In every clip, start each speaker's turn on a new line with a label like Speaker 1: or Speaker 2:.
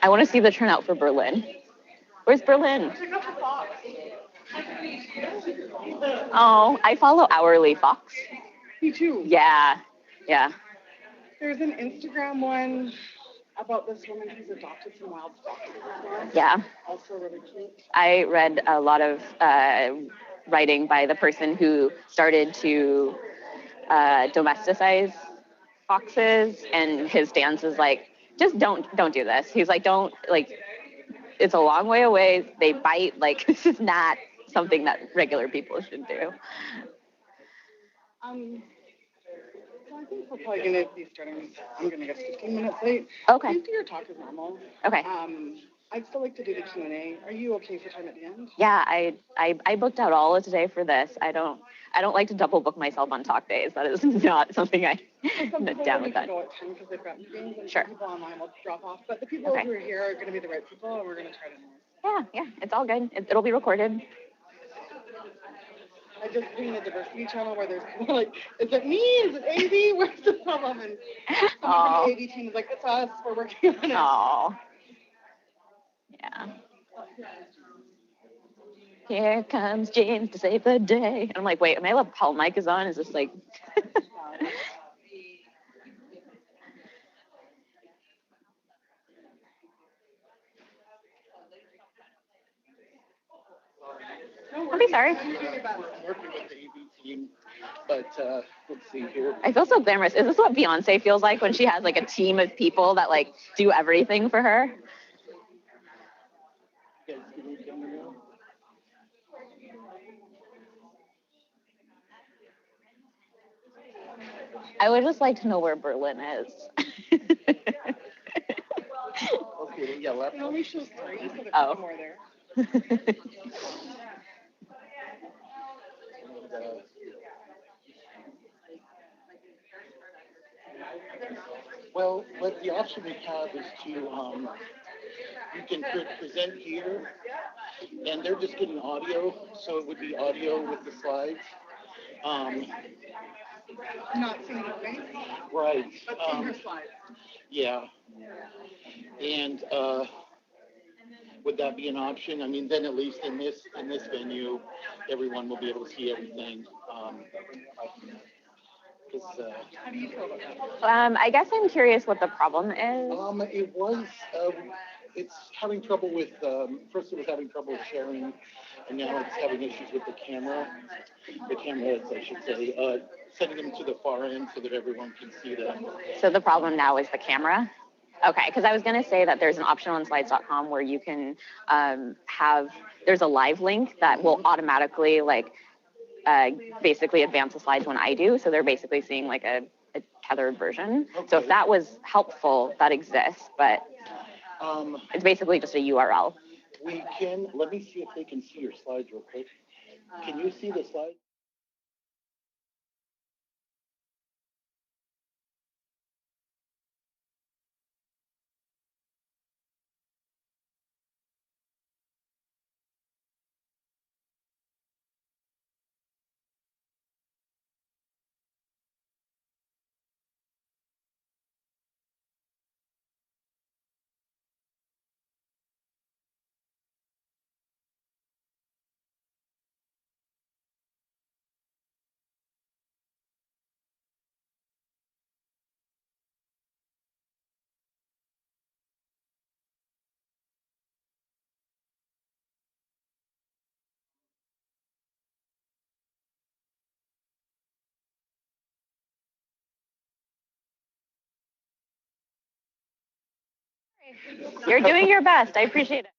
Speaker 1: I want to see the turnout for Berlin. Where's Berlin? Oh, I follow Hourly Fox.
Speaker 2: Me too.
Speaker 1: Yeah.
Speaker 2: There's an Instagram one about this woman who's adopted some wild foxes.
Speaker 1: Yeah.
Speaker 2: Also really cute.
Speaker 1: I read a lot of writing by the person who started to domesticize foxes, and his stance is like, just don't do this. He's like, don't, like, it's a long way away. They bite. Like, this is not something that regular people should do.
Speaker 2: So I think we're probably going to be starting. I'm going to get 15 minutes late.
Speaker 1: Okay.
Speaker 2: Please do your talk as normal.
Speaker 1: Okay.
Speaker 2: I'd still like to do the Q&A. Are you okay for time at the end?
Speaker 1: Yeah, I booked out all of today for this. I don't like to double book myself on talk days. That is not something I'm down with that.
Speaker 2: Go at 10 because they've got meetings, and
Speaker 1: sure.
Speaker 2: People online will drop off. But the people who are here are going to be the right people, and we're going to try to.
Speaker 1: Yeah, it's all good. It'll be recorded.
Speaker 2: I just seen the diversity channel where there's people like, is it me? Is it AV? Where's the problem? And someone from the AV team is like, it's us. We're working on it.
Speaker 1: Oh. Yeah. Here comes James to save the day. And I'm like, wait, am I allowed Paul mic is on? Is this like... I'll be sorry.
Speaker 3: Working with the AV team, but let's see here.
Speaker 1: I feel so glamorous. Is this what Beyonce feels like when she has like a team of people that like do everything for her? I would just like to know where Berlin is.
Speaker 3: Okay, yeah,
Speaker 2: it only shows 3, so there's more there.
Speaker 3: Well, what the option we have is to, you can present here, and they're just getting audio, so it would be audio with the slides.
Speaker 2: Not seeing her face?
Speaker 3: Right.
Speaker 2: But seeing her slides.
Speaker 3: Yeah. And would that be an option? I mean, then at least in this venue, everyone will be able to see everything.
Speaker 2: How do you feel about that?
Speaker 1: I guess I'm curious what the problem is.
Speaker 3: It was, it's having trouble with, first it was having trouble with sharing, and now it's having issues with the cameras, I should say, sending them to the far end so that everyone can see them.
Speaker 1: So the problem now is the camera? Okay, because I was going to say that there's an option on slides.com where you can there's a live link that will automatically basically advance the slides when I do. So they're basically seeing like a tethered version. Okay. So if that was helpful, that exists, but it's basically just a URL.
Speaker 3: We can, let me see if they can see your slides real quick. Can you see the slides?
Speaker 1: You're doing your best. I appreciate it.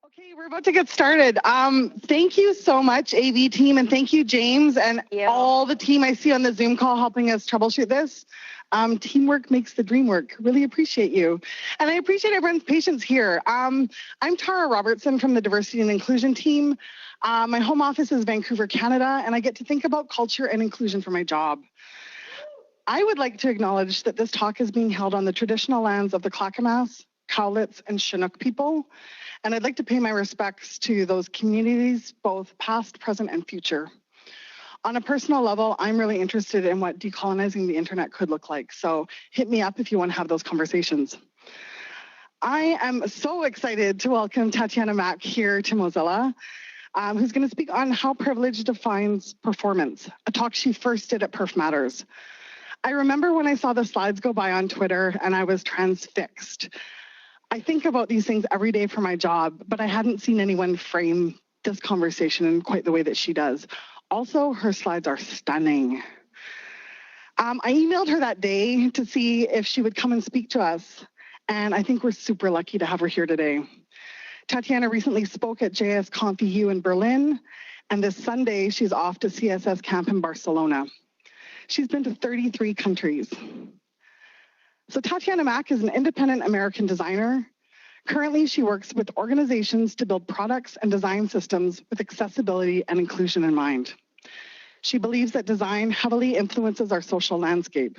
Speaker 2: Okay, we're about to get started. Thank you so much, AV team, and thank you, James, and all the team I see on the Zoom call helping us troubleshoot this. Teamwork makes the dream work. Really appreciate you. And I appreciate everyone's patience here. I'm Tara Robertson from the Diversity and Inclusion team. My home office is Vancouver, Canada, and I get to think about culture and inclusion for my job. I would like to acknowledge that this talk is being held on the traditional lands of the Clackamas, Cowlitz, and Chinook people. And I'd like to pay my respects to those communities, both past, present, and future. On a personal level, I'm really interested in what decolonizing the internet could look like. So hit me up if you want to have those conversations. I am so excited to welcome Tatiana Mack here to Mozilla, who's going to speak on how privilege defines performance, a talk she first did at Perf Matters. I remember when I saw the slides go by on Twitter and I was transfixed. I think about these things every day for my job, but I hadn't seen anyone frame this conversation in quite the way that she does. Also, her slides are stunning. I emailed her that day to see if she would come and speak to us, and I think we're super lucky to have her here today. Tatiana recently spoke at JS EU in Berlin, and this Sunday she's off to CSS Camp in Barcelona. She's been to 33 countries. So Tatiana Mack is an independent American designer. Currently, she works with organizations to build products and design systems with accessibility and inclusion in mind. She believes that design heavily influences our social landscape.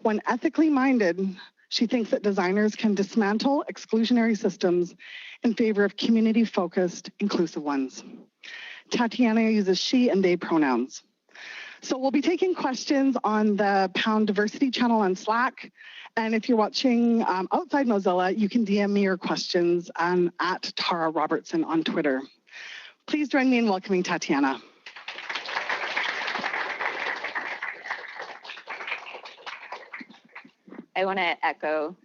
Speaker 2: When ethically minded, she thinks that designers can dismantle exclusionary systems in favor of community-focused, inclusive ones. Tatiana uses she and they pronouns. So we'll be taking questions on the Pound Diversity channel on Slack. And if you're watching outside Mozilla, you can DM me your questions at Tara Robertson on Twitter. Please join me in welcoming Tatiana.
Speaker 1: I want to echo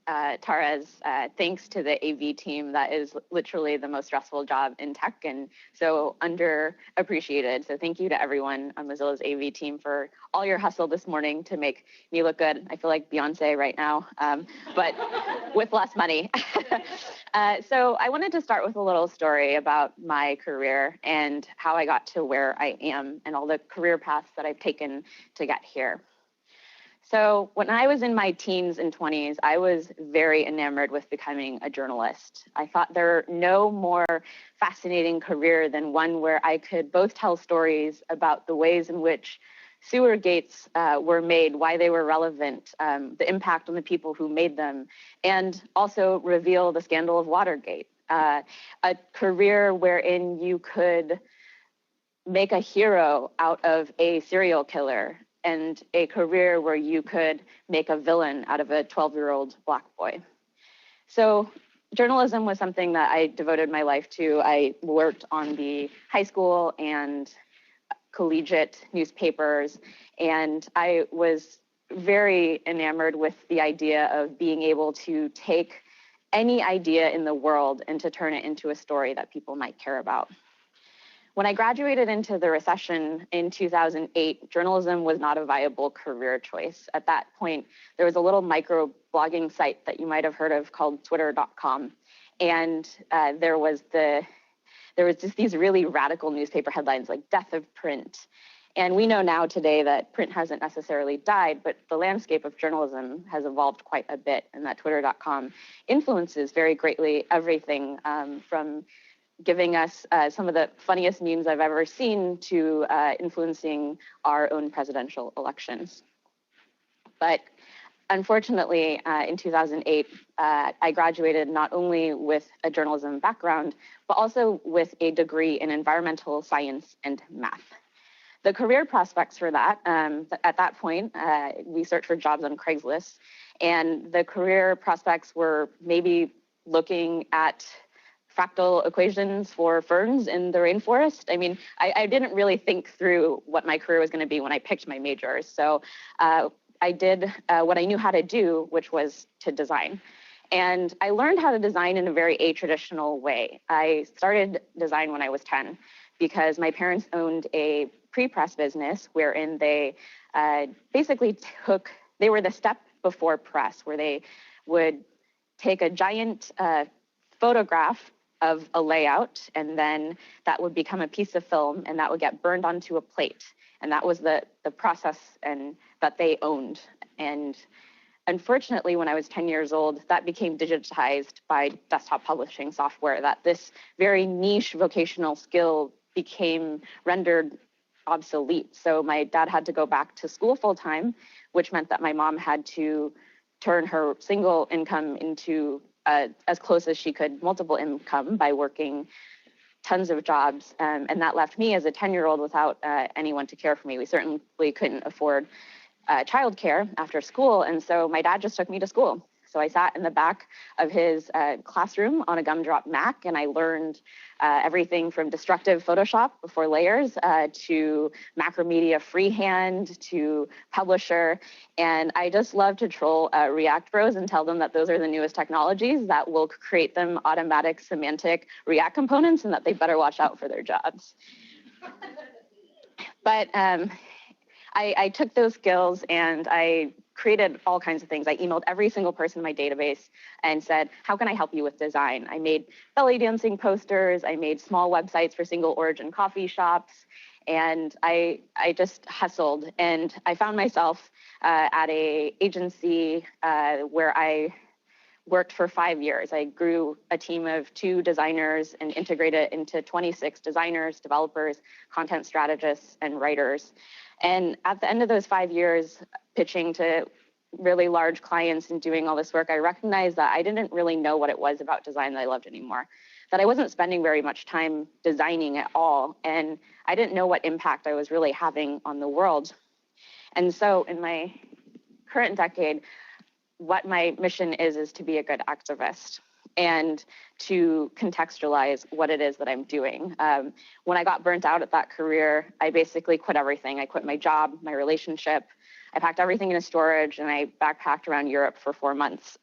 Speaker 1: Tara's thanks to the AV team. That is literally the most stressful job in tech and so underappreciated. So thank you to everyone on Mozilla's AV team for all your hustle this morning to make me look good. I feel like Beyonce right now, but with less money. So I wanted to start with a little story about my career and how I got to where I am and all the career paths that I've taken to get here. So when I was in my teens and 20s, I was very enamored with becoming a journalist. I thought there were no more fascinating career than one where I could both tell stories about the ways in which sewer gates were made, why they were relevant, the impact on the people who made them, and also reveal the scandal of Watergate. A career wherein you could make a hero out of a serial killer, and a career where you could make a villain out of a 12-year-old Black boy. So journalism was something that I devoted my life to. I worked on the high school and collegiate newspapers, and I was very enamored with the idea of being able to take any idea in the world and to turn it into a story that people might care about. When I graduated into the recession in 2008, journalism was not a viable career choice. At that point, there was a little micro blogging site that you might have heard of called twitter.com. And there was just these really radical newspaper headlines like death of print. And we know now today that print hasn't necessarily died, but the landscape of journalism has evolved quite a bit, and that twitter.com influences very greatly everything from giving us some of the funniest memes I've ever seen to influencing our own presidential elections. But unfortunately, in 2008, I graduated not only with a journalism background, but also with a degree in environmental science and math. The career prospects for that, at that point, we searched for jobs on Craigslist, and the career prospects were maybe looking at fractal equations for ferns in the rainforest. I mean, I didn't really think through what my career was going to be when I picked my majors. So I did what I knew how to do, which was to design. And I learned how to design in a very atraditional way. I started design when I was 10 because my parents owned a pre-press business wherein they basically they were the step before press, where they would take a giant photograph of a layout, and then that would become a piece of film, and that would get burned onto a plate. And that was the process and that they owned. And unfortunately, when I was 10 years old, that became digitized by desktop publishing software, that this very niche vocational skill became rendered obsolete. So my dad had to go back to school full time, which meant that my mom had to turn her single income into as close as she could multiple income by working tons of jobs. And that left me as a 10-year-old without anyone to care for me. We certainly couldn't afford childcare after school. And so my dad just took me to school. So I sat in the back of his classroom on a gumdrop Mac, and I learned everything from destructive Photoshop before layers to Macromedia freehand to Publisher. And I just love to troll React bros and tell them that those are the newest technologies that will create them automatic semantic React components and that they better watch out for their jobs. But I took those skills and I created all kinds of things. I emailed every single person in my database and said, how can I help you with design? I made belly dancing posters. I made small websites for single origin coffee shops. And I just hustled. And I found myself at a agency where I worked for 5 years. I grew a team of 2 designers and integrated it into 26 designers, developers, content strategists, and writers. And at the end of those 5 years, pitching to really large clients and doing all this work, I recognized that I didn't really know what it was about design that I loved anymore, that I wasn't spending very much time designing at all. And I didn't know what impact I was really having on the world. And so in my current decade, what my mission is to be a good activist and to contextualize what it is that I'm doing. When I got burnt out at that career, I basically quit everything. I quit my job, my relationship. I packed everything into storage and I backpacked around Europe for 4 months,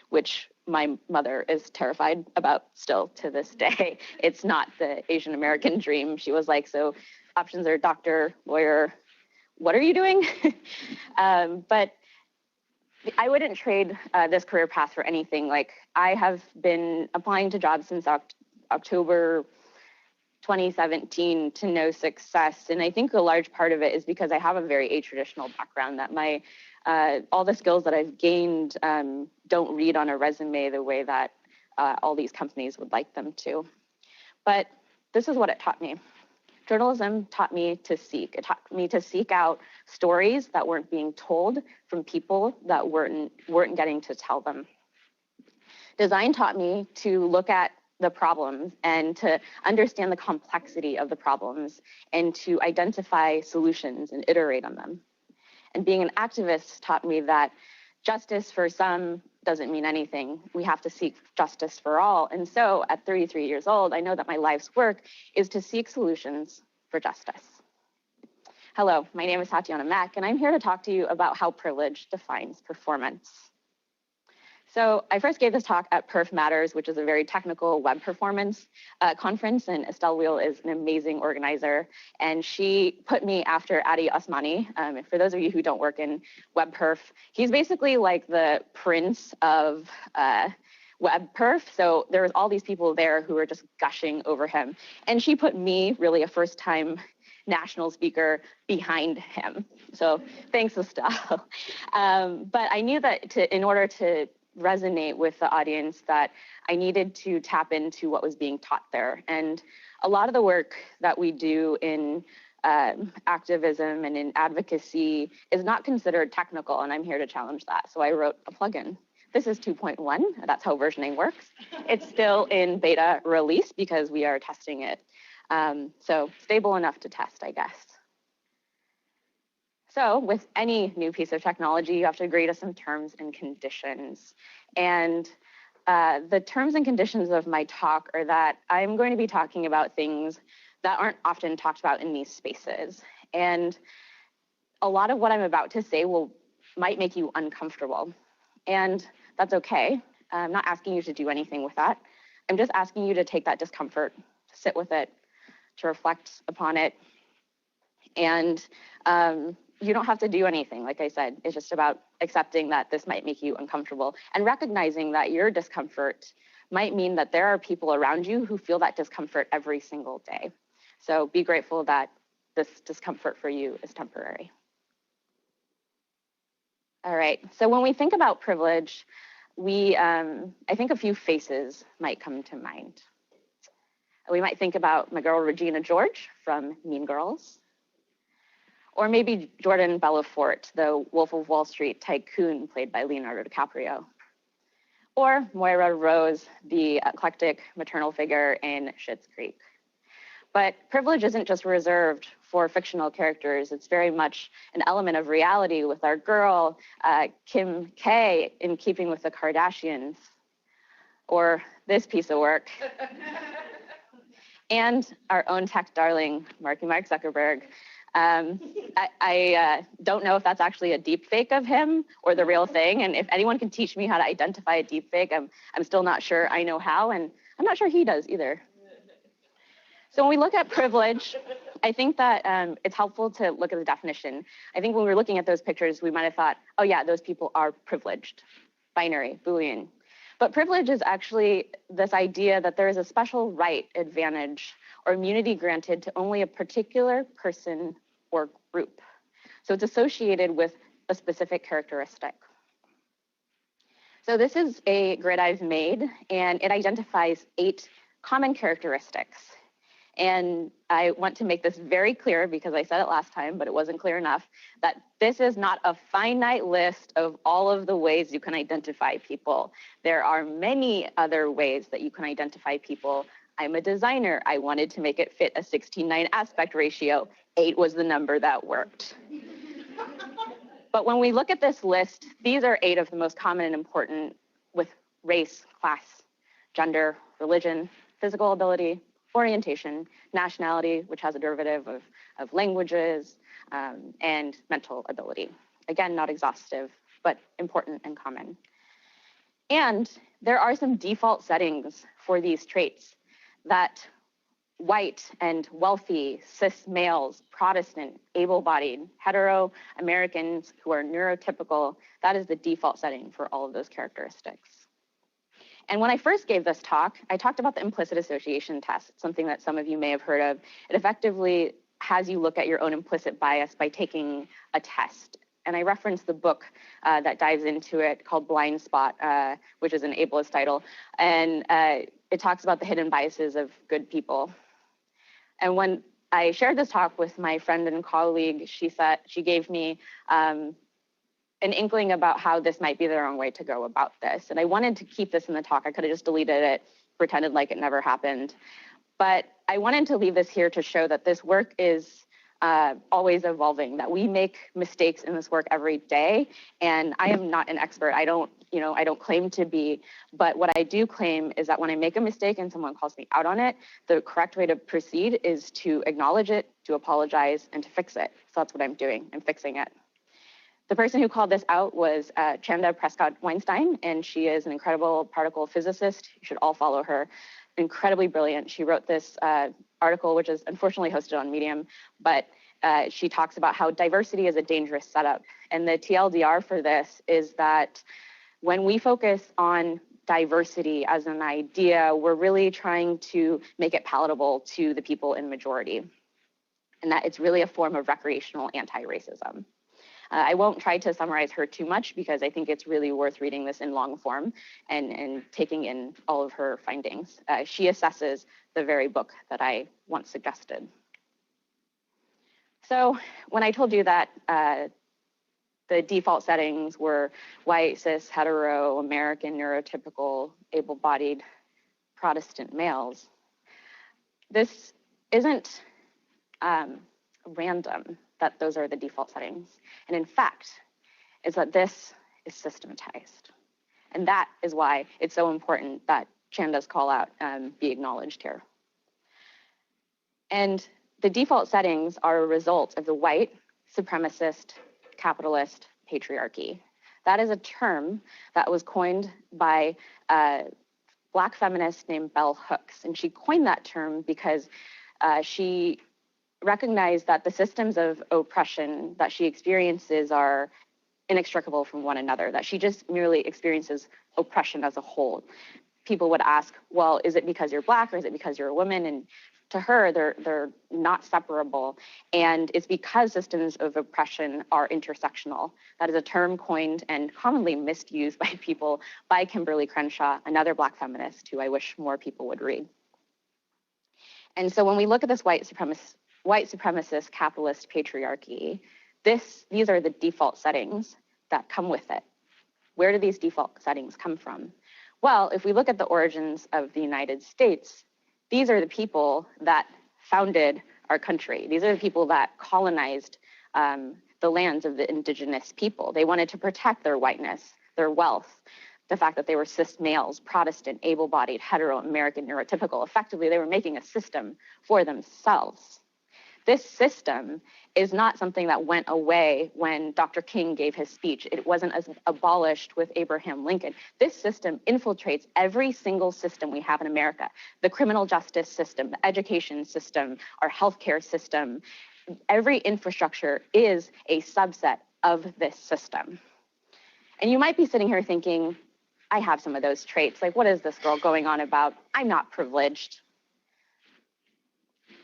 Speaker 1: which my mother is terrified about still to this day. It's not the Asian American dream. She was like, so options are doctor, lawyer, what are you doing? But I wouldn't trade this career path for anything. Like, I have been applying to jobs since October 2017 to no success. And I think a large part of it is because I have a very atraditional background, that my all the skills that I've gained don't read on a resume the way that all these companies would like them to. But this is what it taught me. Journalism taught me to seek. It taught me to seek out stories that weren't being told from people that weren't getting to tell them. Design taught me to look at the problems and to understand the complexity of the problems and to identify solutions and iterate on them. And being an activist taught me that justice for some doesn't mean anything. We have to seek justice for all. And so at 33 years old, I know that my life's work is to seek solutions for justice. Hello, my name is Tatiana Mack, and I'm here to talk to you about how privilege defines performance. So I first gave this talk at Perf Matters, which is a very technical web performance conference, and Estelle Wheel is an amazing organizer, and she put me after Adi Osmani. For those of you who don't work in web perf, he's basically like the prince of web perf. So there was all these people there who were just gushing over him, and she put me, really a first-time national speaker, behind him. So thanks, Estelle. But I knew that in order to resonate with the audience, that I needed to tap into what was being taught there. And a lot of the work that we do in activism and in advocacy is not considered technical, and I'm here to challenge that. So I wrote a plugin. This is 2.1. That's how versioning works. It's still in beta release because we are testing it. So stable enough to test, I guess. So with any new piece of technology, you have to agree to some terms and conditions. And the terms and conditions of my talk are that I'm going to be talking about things that aren't often talked about in these spaces. And a lot of what I'm about to say might make you uncomfortable. And that's okay. I'm not asking you to do anything with that. I'm just asking you to take that discomfort, to sit with it, to reflect upon it. And you don't have to do anything. Like I said, it's just about accepting that this might make you uncomfortable and recognizing that your discomfort might mean that there are people around you who feel that discomfort every single day. So be grateful that this discomfort for you is temporary. All right, so when we think about privilege, I think a few faces might come to mind. We might think about my girl Regina George from Mean Girls, or maybe Jordan Belfort, the Wolf of Wall Street tycoon played by Leonardo DiCaprio. or Moira Rose, the eclectic maternal figure in Schitt's Creek. But privilege isn't just reserved for fictional characters. It's very much an element of reality with our girl, Kim K, in Keeping with the Kardashians, or this piece of work. And our own tech darling, Mark Zuckerberg. I don't know if that's actually a deep fake of him or the real thing. And if anyone can teach me how to identify a deep fake, I'm still not sure I know how, and I'm not sure he does either. So when we look at privilege, I think that it's helpful to look at the definition. I think when we were looking at those pictures, we might have thought, oh yeah, those people are privileged, binary, Boolean. But privilege is actually this idea that there is a special right, advantage, or immunity granted to only a particular person or group. So it's associated with a specific characteristic. So this is a grid I've made, and it identifies 8 common characteristics. And I want to make this very clear, because I said it last time, but it wasn't clear enough, that this is not a finite list of all of the ways you can identify people. There are many other ways that you can identify people. I'm a designer. I wanted to make it fit a 16:9 aspect ratio. 8 was the number that worked. But when we look at this list, these are 8 of the most common and important, with race, class, gender, religion, physical ability, orientation, nationality, which has a derivative of languages, and mental ability. Again, not exhaustive, but important and common. And there are some default settings for these traits that white and wealthy, cis males, Protestant, able-bodied, hetero Americans who are neurotypical, that is the default setting for all of those characteristics. And when I first gave this talk, I talked about the implicit association test, something that some of you may have heard of. It effectively has you look at your own implicit bias by taking a test. And I referenced the book that dives into it called Blind Spot, which is an ableist title. And it talks about the hidden biases of good people. And when I shared this talk with my friend and colleague, she gave me an inkling about how this might be the wrong way to go about this. And I wanted to keep this in the talk. I could have just deleted it, pretended like it never happened. But I wanted to leave this here to show that this work is always evolving, that we make mistakes in this work every day. And I am not an expert. I don't claim to be, but what I do claim is that when I make a mistake and someone calls me out on it, the correct way to proceed is to acknowledge it, to apologize, and to fix it. So that's what I'm doing. I'm fixing it. The person who called this out was Chanda Prescott-Weinstein, and she is an incredible particle physicist. You should all follow her. Incredibly brilliant. She wrote this article, which is unfortunately hosted on Medium, but she talks about how diversity is a dangerous setup. And the TLDR for this is that when we focus on diversity as an idea, we're really trying to make it palatable to the people in majority, and that it's really a form of recreational anti-racism. I won't try to summarize her too much because I think it's really worth reading this in long form and taking in all of her findings. She assesses the very book that I once suggested. So when I told you that the default settings were white, cis, hetero, American, neurotypical, able-bodied, Protestant males, this isn't random that those are the default settings. And in fact, is that this is systematized. And that is why it's so important that Chanda's call out be acknowledged here. And the default settings are a result of the white, supremacist, capitalist patriarchy. That is a term that was coined by a Black feminist named Bell Hooks. And she coined that term because she recognized that the systems of oppression that she experiences are inextricable from one another, that she just merely experiences oppression as a whole. People would ask, well, is it because you're Black or is it because you're a woman? And to her, they're not separable. And it's because systems of oppression are intersectional. That is a term coined and commonly misused by people by Kimberly Crenshaw, another Black feminist who I wish more people would read. And so when we look at this white supremacist capitalist patriarchy, these are the default settings that come with it. Where do these default settings come from? Well, if we look at the origins of the United States, these are the people that founded our country. These are the people that colonized the lands of the indigenous people. They wanted to protect their whiteness, their wealth, the fact that they were cis males, Protestant, able-bodied, hetero, American, neurotypical. Effectively, they were making a system for themselves. This system is not something that went away when Dr. King gave his speech. It wasn't as abolished with Abraham Lincoln. This system infiltrates every single system we have in America: the criminal justice system, the education system, our healthcare system. Every infrastructure is a subset of this system. And you might be sitting here thinking, I have some of those traits. Like, what is this girl going on about? I'm not privileged.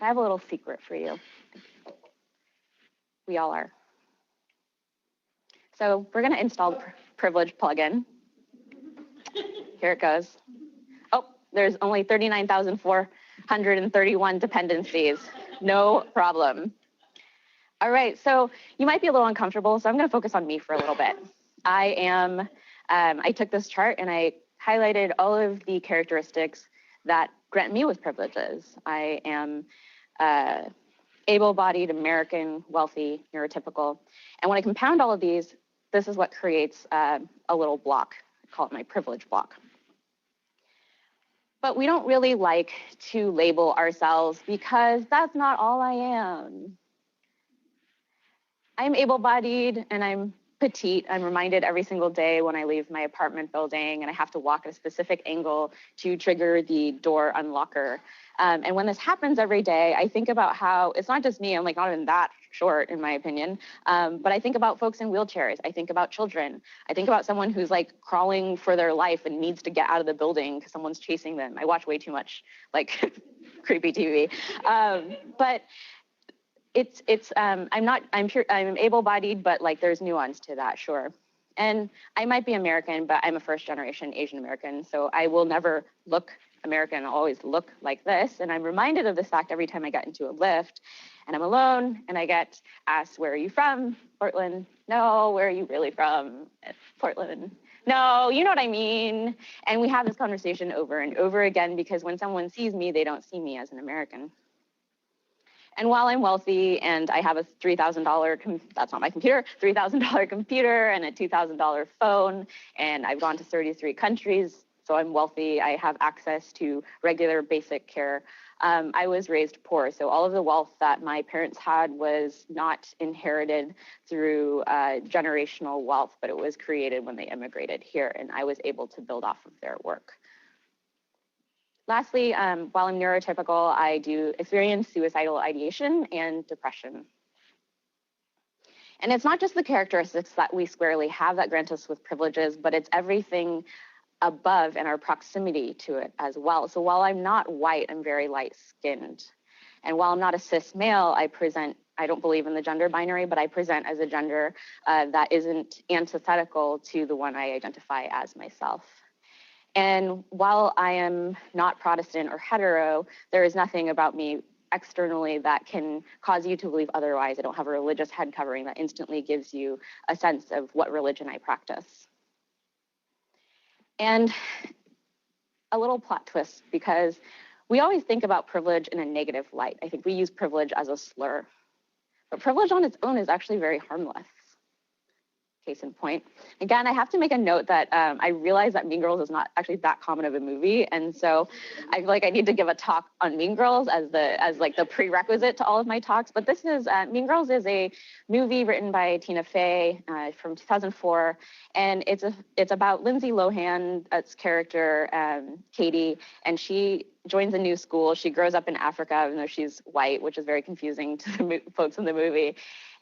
Speaker 1: I have a little secret for you. We all are. So we're going to install the privilege plugin. Here it goes. Oh, there's only 39,431 dependencies. No problem. All right, so you might be a little uncomfortable, so I'm going to focus on me for a little bit. I took this chart and I highlighted all of the characteristics that grant me with privileges. I am able-bodied, American, wealthy, neurotypical. And when I compound all of these, this is what creates a little block. I call it my privilege block. But we don't really like to label ourselves because that's not all I am. I'm able-bodied and I'm petite. I'm reminded every single day when I leave my apartment building and I have to walk at a specific angle to trigger the door unlocker. And when this happens every day, I think about how it's not just me. I'm like not even that short in my opinion. But I think about folks in wheelchairs. I think about children. I think about someone who's like crawling for their life and needs to get out of the building because someone's chasing them. I watch way too much like creepy TV. But I'm able-bodied, but like there's nuance to that, sure. And I might be American, but I'm a first-generation Asian American, so I will never look American. I'll always look like this. And I'm reminded of this fact every time I get into a lift and I'm alone and I get asked, where are you from? Portland. No, where are you really from? Portland. No, you know what I mean. And we have this conversation over and over again because when someone sees me, they don't see me as an American. And while I'm wealthy and I have a $3,000, that's not my computer, $3,000 computer and a $2,000 phone, and I've gone to 33 countries, so I'm wealthy, I have access to regular basic care. I was raised poor, so all of the wealth that my parents had was not inherited through generational wealth, but it was created when they immigrated here, and I was able to build off of their work. Lastly, while I'm neurotypical, I do experience suicidal ideation and depression. And it's not just the characteristics that we squarely have that grant us with privileges, but it's everything above and our proximity to it as well. So while I'm not white, I'm very light-skinned. And while I'm not a cis male, I don't believe in the gender binary, but I present as a gender that isn't antithetical to the one I identify as myself. And while I am not Protestant or hetero, there is nothing about me externally that can cause you to believe otherwise. I don't have a religious head covering that instantly gives you a sense of what religion I practice. And a little plot twist, because we always think about privilege in a negative light. I think we use privilege as a slur. But privilege on its own is actually very harmless. Case in point. Again, I have to make a note that I realize that Mean Girls is not actually that common of a movie, and so I feel like I need to give a talk on Mean Girls as the prerequisite to all of my talks. But this is Mean Girls is a movie written by Tina Fey from 2004, and it's about Lindsay Lohan's character Katie, and she joins a new school. She grows up in Africa, even though she's white, which is very confusing to the folks in the movie.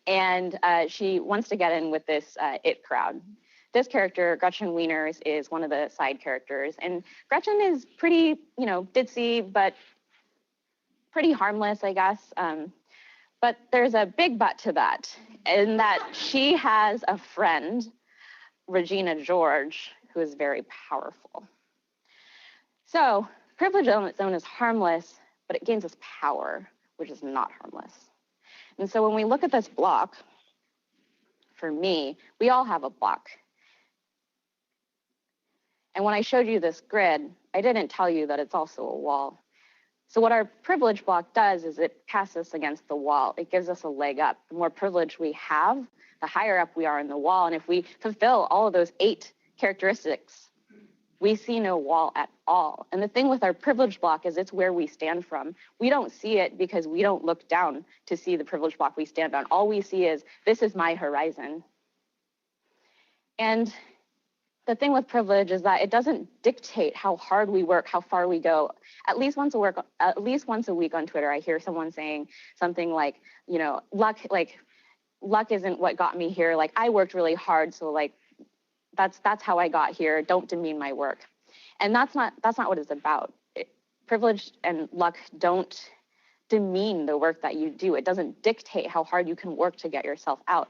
Speaker 1: And she wants to get in with this it crowd. This character, Gretchen Wieners, is one of the side characters. And Gretchen is pretty, ditzy, but pretty harmless, I guess. But there's a big but to that, in that she has a friend, Regina George, who is very powerful. So privilege on its own is harmless, but it gains us power, which is not harmless. And so when we look at this block, for me, we all have a block. And when I showed you this grid, I didn't tell you that it's also a wall. So what our privilege block does is it casts us against the wall. It gives us a leg up. The more privilege we have, the higher up we are in the wall. And if we fulfill all of those 8 characteristics, we see no wall at all. And the thing with our privilege block is it's where we stand from. We don't see it because we don't look down to see the privilege block we stand on. All we see is, this is my horizon. And the thing with privilege is that it doesn't dictate how hard we work, how far we go. At least once a week on Twitter, I hear someone saying something like, you know, luck isn't what got me here. Like, I worked really hard, so like that's how I got here. Don't demean my work. And that's not what it's about. Privilege and luck don't demean the work that you do. It doesn't dictate how hard you can work to get yourself out.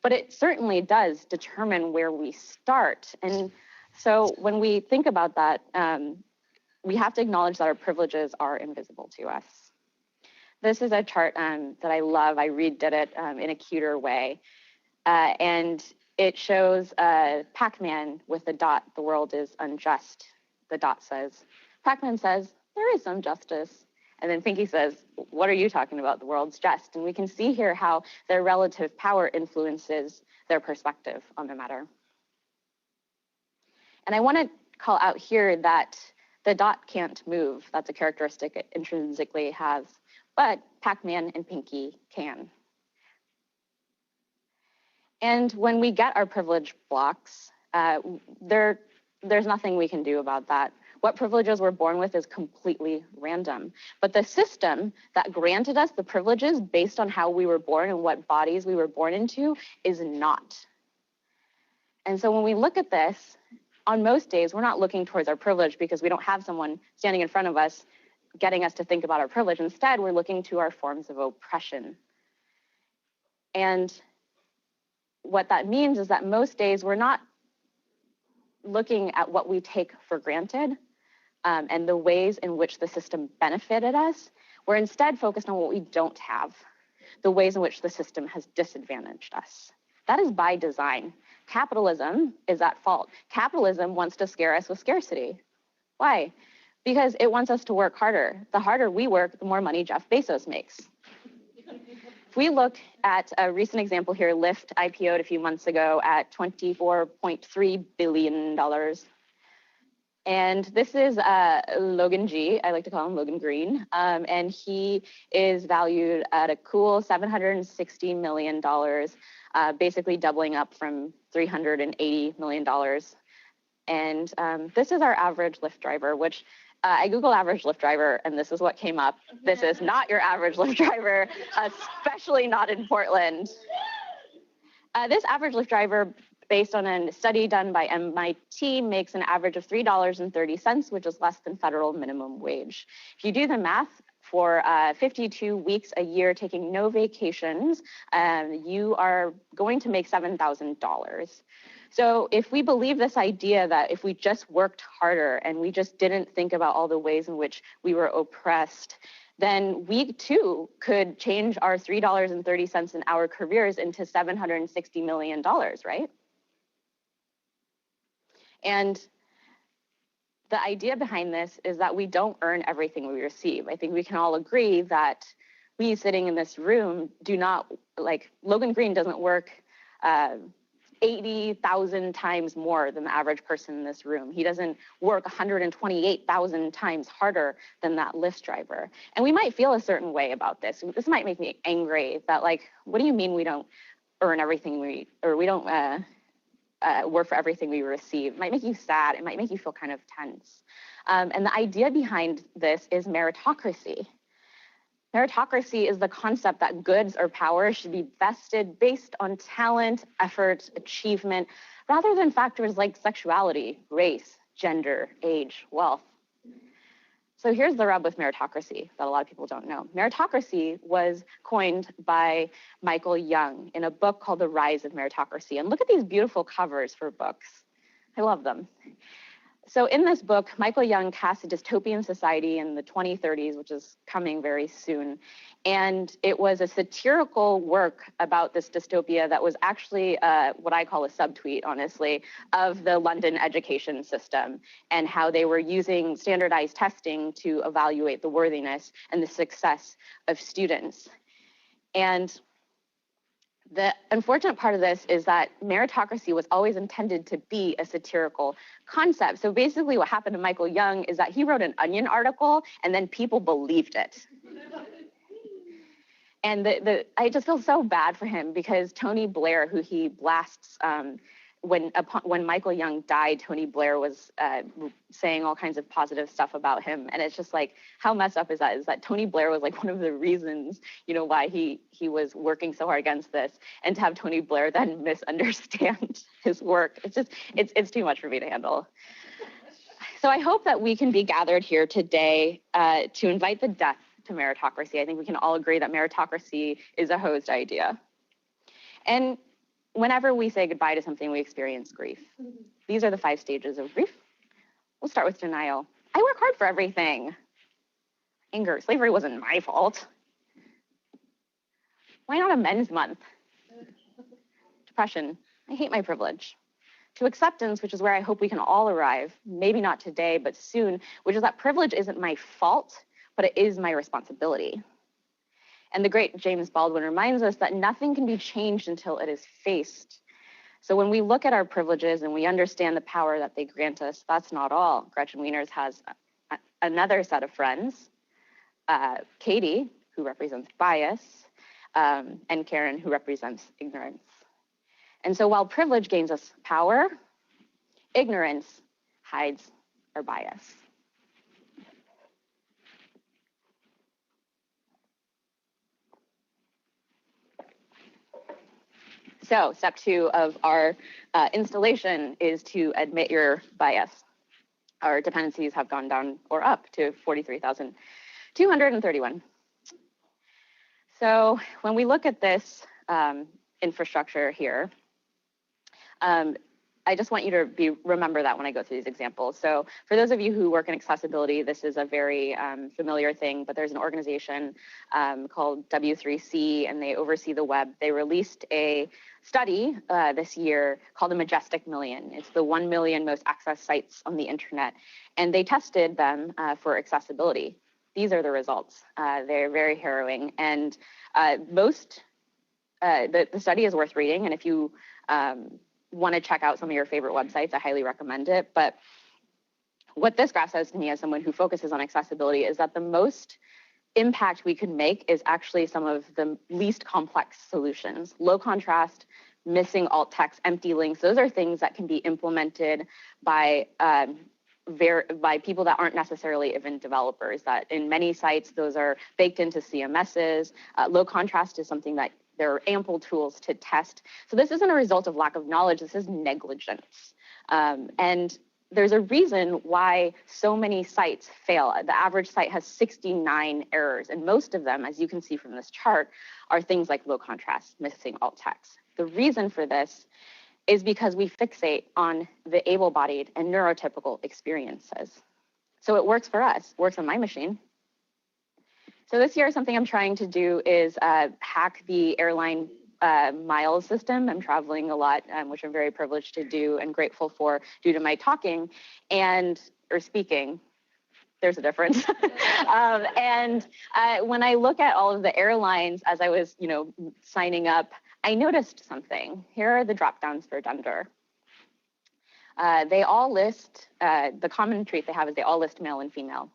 Speaker 1: But it certainly does determine where we start. And so when we think about that, we have to acknowledge that our privileges are invisible to us. This is a chart that I love. I redid it in a cuter way. And it shows Pac-Man with the dot, the world is unjust, the dot says. Pac-Man says, there is some justice. And then Pinky says, what are you talking about? The world's just. And we can see here how their relative power influences their perspective on the matter. And I want to call out here that the dot can't move. That's a characteristic it intrinsically has. But Pac-Man and Pinky can. And when we get our privilege blocks, there's nothing we can do about that. What privileges we're born with is completely random. But the system that granted us the privileges based on how we were born and what bodies we were born into is not. And so when we look at this, on most days, we're not looking towards our privilege because we don't have someone standing in front of us getting us to think about our privilege. Instead, we're looking to our forms of oppression. And what that means is that most days we're not looking at what we take for granted and the ways in which the system benefited us. We're instead focused on what we don't have, the ways in which the system has disadvantaged us. That is by design. Capitalism is at fault. Capitalism wants to scare us with scarcity. Why? Because it wants us to work harder. The harder we work, the more money Jeff Bezos makes. If we look at a recent example here, Lyft IPO'd a few months ago at $24.3 billion. And this is Logan G. I like to call him Logan Green. And he is valued at a cool $760 million, basically doubling up from $380 million. And this is our average Lyft driver, which I Googled average Lyft driver, and this is what came up. This is not your average Lyft driver, especially not in Portland. This average Lyft driver, based on a study done by MIT, makes an average of $3.30, which is less than federal minimum wage. If you do the math, for 52 weeks a year taking no vacations, you are going to make $7,000. So if we believe this idea that if we just worked harder and we just didn't think about all the ways in which we were oppressed, then we too could change our $3.30 an hour careers into $760 million, right? And the idea behind this is that we don't earn everything we receive. I think we can all agree that we sitting in this room do not, like, Logan Green doesn't work 80,000 times more than the average person in this room. He doesn't work 128,000 times harder than that Lyft driver. And we might feel a certain way about this. This might make me angry that, like, what do you mean we don't earn everything we don't work for everything we receive? It might make you sad. It might make you feel kind of tense. And the idea behind this is meritocracy. Meritocracy is the concept that goods or power should be vested based on talent, effort, achievement, rather than factors like sexuality, race, gender, age, wealth. So here's the rub with meritocracy that a lot of people don't know. Meritocracy was coined by Michael Young in a book called The Rise of Meritocracy. And look at these beautiful covers for books. I love them. So in this book, Michael Young casts a dystopian society in the 2030s, which is coming very soon. And it was a satirical work about this dystopia that was actually what I call a subtweet, honestly, of the London education system and how they were using standardized testing to evaluate the worthiness and the success of students. And the unfortunate part of this is that meritocracy was always intended to be a satirical concept. So basically what happened to Michael Young is that he wrote an Onion article and then people believed it. And I just feel so bad for him because Tony Blair, who he blasts when Michael Young died, Tony Blair was saying all kinds of positive stuff about him. And it's just like, how messed up is that? Is that Tony Blair was like one of the reasons, why he was working so hard against this. And to have Tony Blair then misunderstand his work, it's too much for me to handle. So I hope that we can be gathered here today to invite the death to meritocracy. I think we can all agree that meritocracy is a hosed idea. And whenever we say goodbye to something, we experience grief. These are the 5 stages of grief. We'll start with denial. I work hard for everything. Anger. Slavery wasn't my fault. Why not a men's month? Depression. I hate my privilege. To acceptance, which is where I hope we can all arrive, maybe not today, but soon, which is that privilege isn't my fault, but it is my responsibility. And the great James Baldwin reminds us that nothing can be changed until it is faced. So when we look at our privileges and we understand the power that they grant us, that's not all. Gretchen Wieners has another set of friends, Katie, who represents bias, and Karen, who represents ignorance. And so while privilege gains us power, ignorance hides our bias. So step 2 of our installation is to admit your bias. Our dependencies have gone down or up to 43,231. So when we look at this infrastructure here, I just want you to remember that when I go through these examples. So for those of you who work in accessibility, this is a very familiar thing, but there's an organization called W3C, and they oversee the web. They released a study this year called the Majestic Million. It's the 1 million most accessed sites on the internet, and they tested them for accessibility. These are the results. They're very harrowing, and the study is worth reading, and if you want to check out some of your favorite websites, I highly recommend it. But what this graph says to me as someone who focuses on accessibility is that the most impact we can make is actually some of the least complex solutions. Low contrast, missing alt text, empty links, those are things that can be implemented by people that aren't necessarily even developers. That in many sites, those are baked into CMSs. Low contrast is something that there are ample tools to test. So this isn't a result of lack of knowledge, this is negligence. And there's a reason why so many sites fail. The average site has 69 errors, and most of them, as you can see from this chart, are things like low contrast, missing alt text. The reason for this is because we fixate on the able-bodied and neurotypical experiences. So it works for us, works on my machine. So this year, something I'm trying to do is hack the airline miles system. I'm traveling a lot, which I'm very privileged to do and grateful for due to my talking or speaking. There's a difference. When I look at all of the airlines as I was, signing up, I noticed something. Here are the drop downs for gender. They all list, the common trait they have is they all list male and female.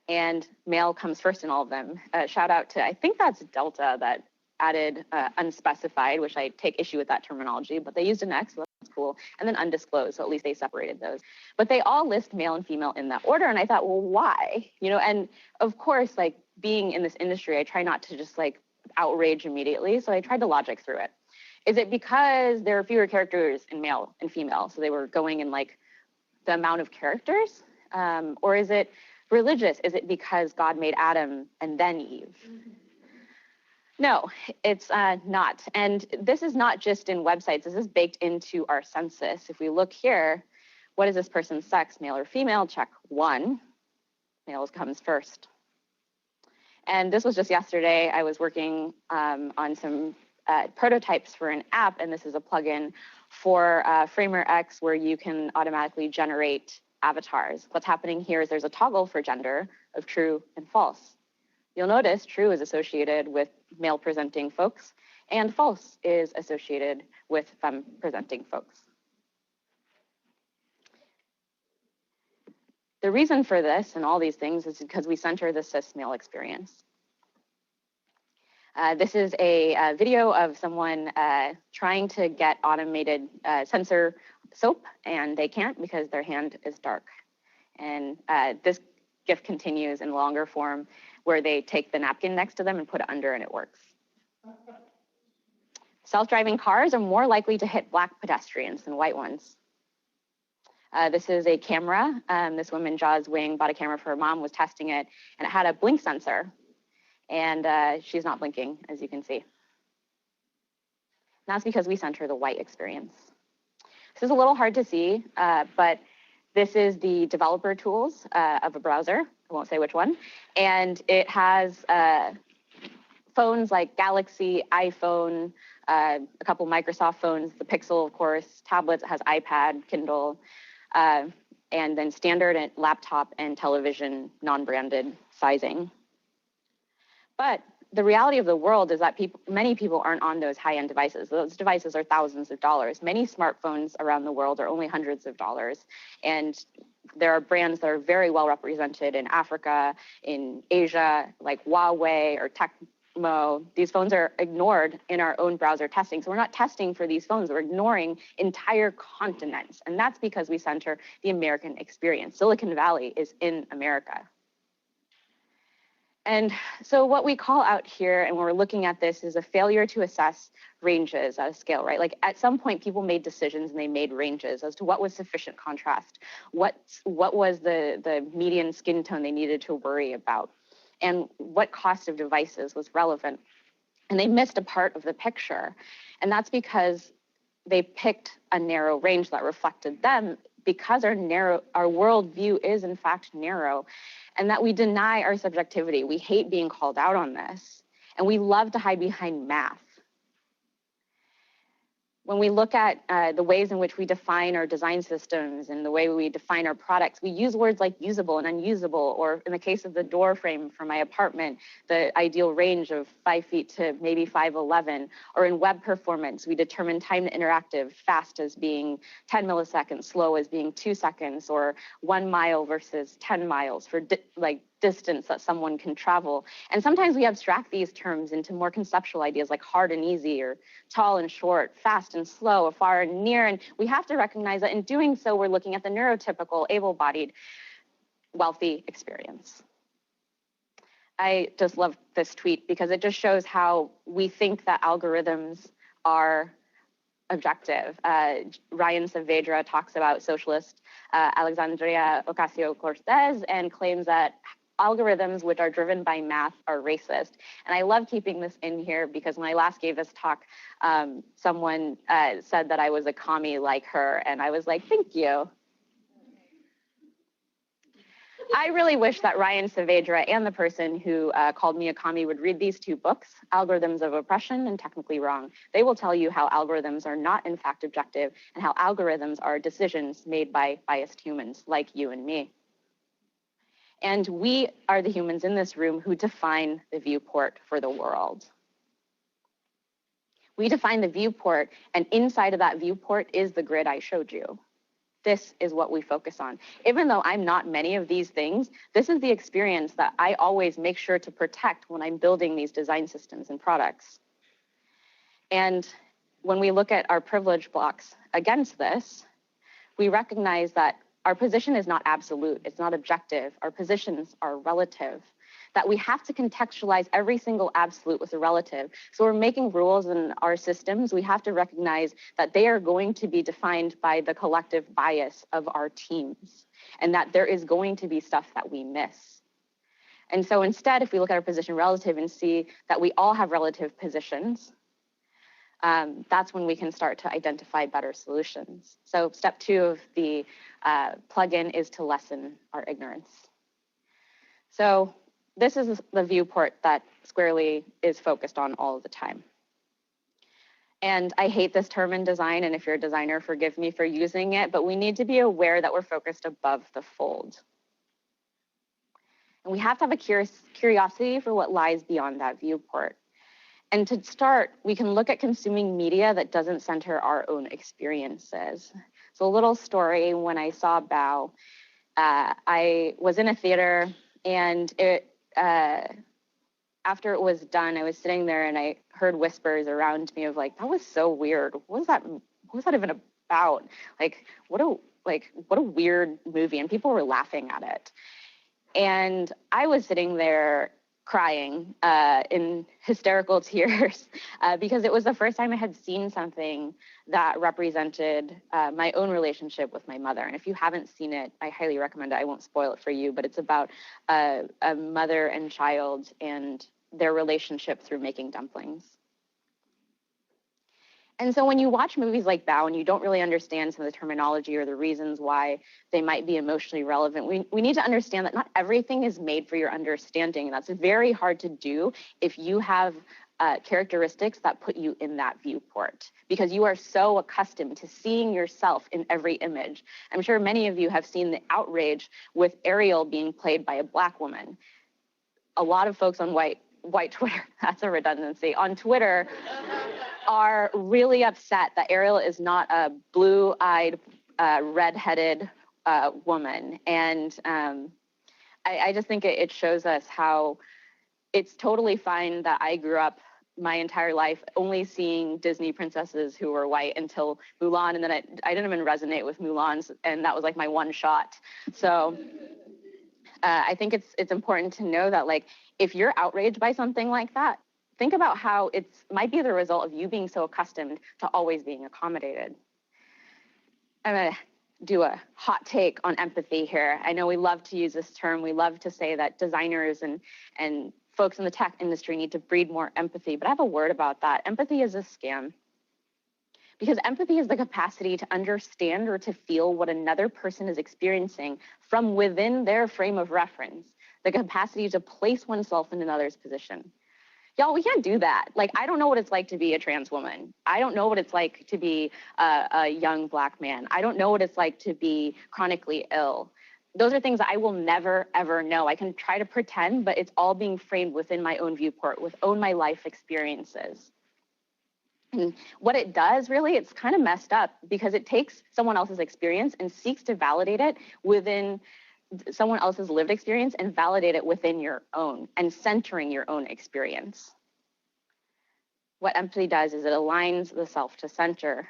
Speaker 1: And male comes first in all of them. Shout out to, I think that's Delta that added unspecified, which I take issue with that terminology, but they used an X, so that's cool, and then undisclosed, so at least they separated those. But they all list male and female in that order, and I thought, well, why? And of course, like being in this industry, I try not to just like outrage immediately, so I tried to logic through it. Is it because there are fewer characters in male and female, so they were going in like the amount of characters? Or is it religious? Is it because God made Adam and then Eve? No, it's not. And this is not just in websites. This is baked into our census. If we look here, What is this person's sex, male or female? Check 1. Male comes first. And this was just yesterday. I was working on some prototypes for an app, and this is a plugin for Framer X where you can automatically generate avatars. What's happening here is there's a toggle for gender of true and false. You'll notice true is associated with male presenting folks, and false is associated with femme presenting folks. The reason for this and all these things is because we center the cis male experience. This is a video of someone trying to get automated sensor soap, and they can't because their hand is dark. And this GIF continues in longer form where they take the napkin next to them and put it under, and it works. Self-driving cars are more likely to hit Black pedestrians than white ones. This is a camera. This woman, Jaws Wing, bought a camera for her mom, was testing it, and it had a blink sensor. And she's not blinking, as you can see. And that's because we center the white experience. This is a little hard to see, but this is the developer tools of a browser. I won't say which one. And it has phones like Galaxy, iPhone, a couple Microsoft phones, the Pixel, of course, tablets. It has iPad, Kindle, and then standard laptop and television non-branded sizing. But the reality of the world is that many people aren't on those high-end devices. Those devices are thousands of dollars. Many smartphones around the world are only hundreds of dollars. And there are brands that are very well represented in Africa, in Asia, like Huawei or Tecmo. These phones are ignored in our own browser testing. So we're not testing for these phones. We're ignoring entire continents. And that's because we center the American experience. Silicon Valley is in America. And so what we call out here, and when we're looking at this, is a failure to assess ranges at a scale, right? Like at some point, people made decisions and they made ranges as to what was sufficient contrast, what was the median skin tone they needed to worry about, and what cost of devices was relevant. And they missed a part of the picture. And that's because they picked a narrow range that reflected them, because our worldview is in fact narrow, and that we deny our subjectivity. We hate being called out on this, and we love to hide behind math. When we look at the ways in which we define our design systems and the way we define our products, we use words like usable and unusable, or in the case of the door frame for my apartment, the ideal range of 5 feet to maybe 5'11", or in web performance, we determine time to interactive, fast as being 10 milliseconds, slow as being 2 seconds, or 1 mile versus 10 miles for distance that someone can travel. And sometimes we abstract these terms into more conceptual ideas like hard and easy, or tall and short, fast and slow, far and near. And we have to recognize that in doing so, we're looking at the neurotypical, able-bodied, wealthy experience. I just love this tweet because it just shows how we think that algorithms are objective. Ryan Saavedra talks about socialist Alexandria Ocasio-Cortez and claims that algorithms which are driven by math are racist. And I love keeping this in here because when I last gave this talk, someone said that I was a commie like her, and I was like, thank you. I really wish that Ryan Saavedra and the person who called me a commie would read these 2 books, Algorithms of Oppression and Technically Wrong. They will tell you how algorithms are not in fact objective, and how algorithms are decisions made by biased humans like you and me. And we are the humans in this room who define the viewport for the world. We define the viewport, and inside of that viewport is the grid I showed you. This is what we focus on. Even though I'm not many of these things, this is the experience that I always make sure to protect when I'm building these design systems and products. And when we look at our privilege blocks against this, we recognize that our position is not absolute, it's not objective. Our positions are relative, that we have to contextualize every single absolute with a relative. So we're making rules in our systems. We have to recognize that they are going to be defined by the collective bias of our teams, and that there is going to be stuff that we miss. And so instead, if we look at our position relative and see that we all have relative positions, that's when we can start to identify better solutions. So step 2 of the plugin is to lessen our ignorance. So this is the viewport that Squarely is focused on all the time. And I hate this term in design, and if you're a designer, forgive me for using it, but we need to be aware that we're focused above the fold. And we have to have a curiosity for what lies beyond that viewport. And to start, we can look at consuming media that doesn't center our own experiences. So a little story, when I saw Bao, I was in a theater, and after it was done, I was sitting there and I heard whispers around me of like, that was so weird. What was that even about? Like, what a weird movie. And people were laughing at it. And I was sitting there crying in hysterical tears because it was the first time I had seen something that represented my own relationship with my mother. And if you haven't seen it, I highly recommend it. I won't spoil it for you, but it's about a mother and child and their relationship through making dumplings. And so when you watch movies like Bao and you don't really understand some of the terminology or the reasons why they might be emotionally relevant, we need to understand that not everything is made for your understanding. And that's very hard to do if you have characteristics that put you in that viewport, because you are so accustomed to seeing yourself in every image. I'm sure many of you have seen the outrage with Ariel being played by a Black woman. A lot of folks on white Twitter, that's a redundancy, on Twitter are really upset that Ariel is not a blue-eyed, red-headed woman. And I just think it shows us how it's totally fine that I grew up my entire life only seeing Disney princesses who were white until Mulan, and then I didn't even resonate with Mulan, and that was like my one shot. So I think it's important to know that, like, if you're outraged by something like that, think about how it might be the result of you being so accustomed to always being accommodated. I'm going to do a hot take on empathy here. I know we love to use this term. We love to say that designers and folks in the tech industry need to breed more empathy, but I have a word about that. Empathy is a scam. Because empathy is the capacity to understand or to feel what another person is experiencing from within their frame of reference, the capacity to place oneself in another's position. Y'all, we can't do that. Like, I don't know what it's like to be a trans woman. I don't know what it's like to be a young Black man. I don't know what it's like to be chronically ill. Those are things I will never, ever know. I can try to pretend, but it's all being framed within my own viewport, within my life experiences. And what it does, really, it's kind of messed up because it takes someone else's experience and seeks to validate it within someone else's lived experience and validate it within your own and centering your own experience. What empathy does is it aligns the self to center.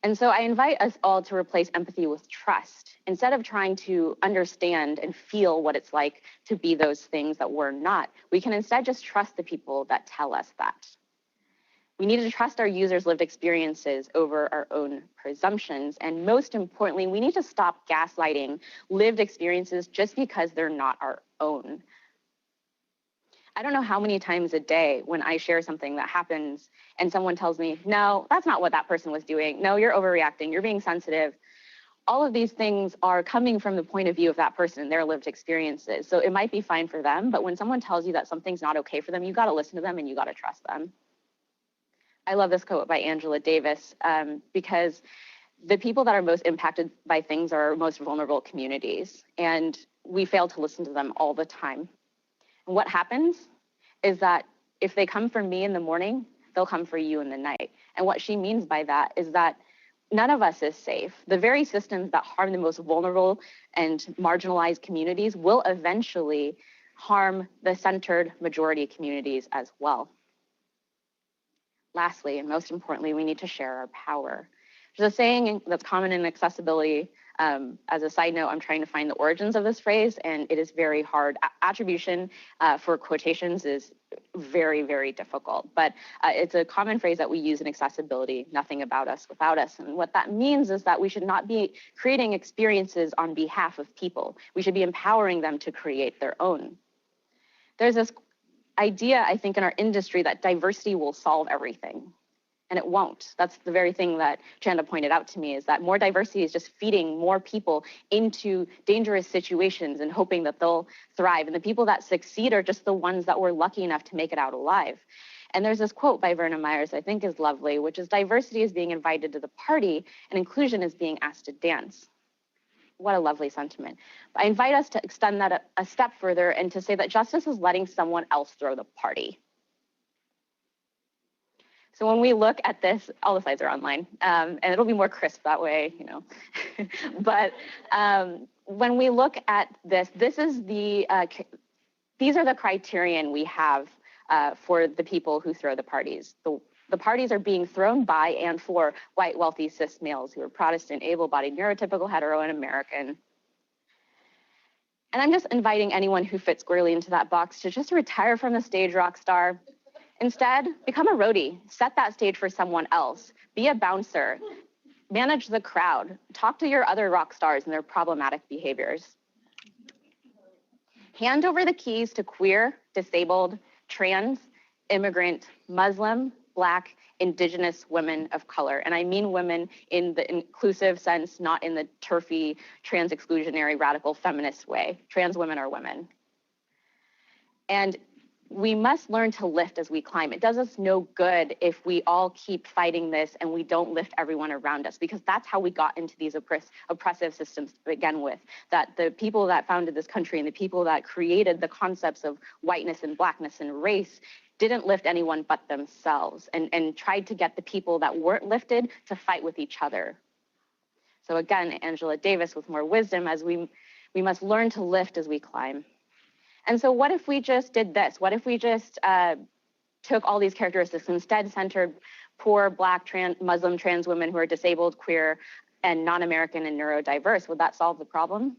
Speaker 1: And so I invite us all to replace empathy with trust. Instead of trying to understand and feel what it's like to be those things that we're not, we can instead just trust the people that tell us that. We need to trust our users' lived experiences over our own presumptions. And most importantly, we need to stop gaslighting lived experiences just because they're not our own. I don't know how many times a day when I share something that happens and someone tells me, no, that's not what that person was doing. No, you're overreacting. You're being sensitive. All of these things are coming from the point of view of that person and their lived experiences. So it might be fine for them, but when someone tells you that something's not okay for them, you got to listen to them and you got to trust them. I love this quote by Angela Davis because the people that are most impacted by things are our most vulnerable communities, and we fail to listen to them all the time. And what happens is that if they come for me in the morning, they'll come for you in the night. And what she means by that is that none of us is safe. The very systems that harm the most vulnerable and marginalized communities will eventually harm the centered majority communities as well. Lastly, and most importantly, we need to share our power. There's a saying that's common in accessibility. As a side note, I'm trying to find the origins of this phrase, and it is very hard. Attribution for quotations is very, very difficult, but it's a common phrase that we use in accessibility: nothing about us without us. And what that means is that we should not be creating experiences on behalf of people. We should be empowering them to create their own. There's this idea, I think, in our industry that diversity will solve everything. And it won't. That's the very thing that Chanda pointed out to me, is that more diversity is just feeding more people into dangerous situations and hoping that they'll thrive. And the people that succeed are just the ones that were lucky enough to make it out alive. And there's this quote by Verna Myers I think is lovely, which is, diversity is being invited to the party and inclusion is being asked to dance. What a lovely sentiment. I invite us to extend that a step further and to say that justice is letting someone else throw the party. So when we look at this, all the slides are online, and it'll be more crisp that way, you know. But when we look at this, this is these are the criterion we have for the people who throw the parties. The parties are being thrown by and for white, wealthy, cis males who are Protestant, able-bodied, neurotypical, hetero, and American. And I'm just inviting anyone who fits squarely into that box to just retire from the stage, rock star. Instead, become a roadie, set that stage for someone else, be a bouncer, manage the crowd, talk to your other rock stars and their problematic behaviors. Hand over the keys to queer, disabled, trans, immigrant, Muslim, Black, Indigenous women of color. And I mean women in the inclusive sense, not in the turfy, trans exclusionary, radical feminist way. Trans women are women. And we must learn to lift as we climb. It does us no good if we all keep fighting this and we don't lift everyone around us, because that's how we got into these oppressive systems to begin with. That the people that founded this country and the people that created the concepts of whiteness and blackness and race didn't lift anyone but themselves, and tried to get the people that weren't lifted to fight with each other. So again, Angela Davis with more wisdom, as we must learn to lift as we climb. And so what if we just did this? What if we just took all these characteristics, instead centered poor, Black, Muslim, trans women who are disabled, queer, and non-American and neurodiverse? Would that solve the problem?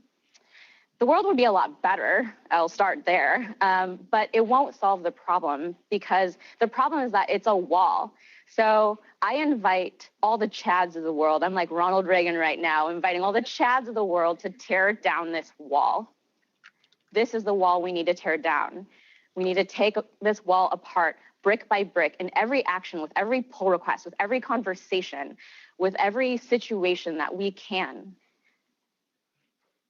Speaker 1: The world would be a lot better. I'll start there. But it won't solve the problem, because the problem is that it's a wall. So I invite all the Chads of the world, I'm like Ronald Reagan right now, inviting all the Chads of the world to tear down this wall. This is the wall we need to tear down. We need to take this wall apart brick by brick, in every action, with every pull request, with every conversation, with every situation that we can.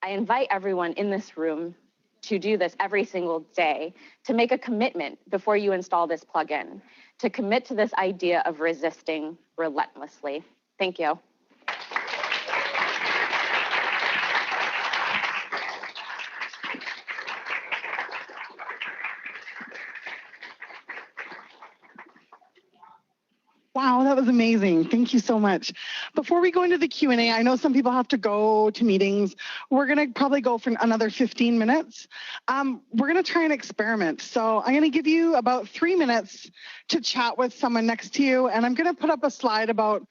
Speaker 1: I invite everyone in this room to do this every single day, to make a commitment before you install this plugin, to commit to this idea of resisting relentlessly. Thank you.
Speaker 2: Wow, that was amazing. Thank you so much. Before we go into the Q&A, I know some people have to go to meetings. We're going to probably go for another 15 minutes. We're going to try an experiment. So I'm going to give you about 3 minutes to chat with someone next to you. And I'm going to put up a slide about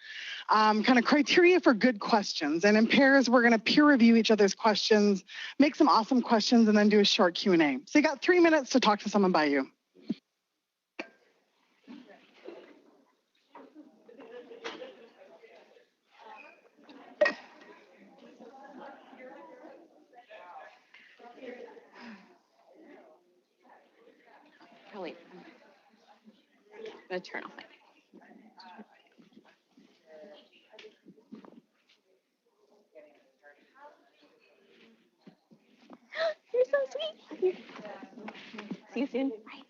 Speaker 2: kind of criteria for good questions. And in pairs, we're going to peer review each other's questions, make some awesome questions, and then do a short Q&A. So you got 3 minutes to talk to someone by you.
Speaker 1: Really, I'm going to turn off my You're so sweet. See you soon. Bye.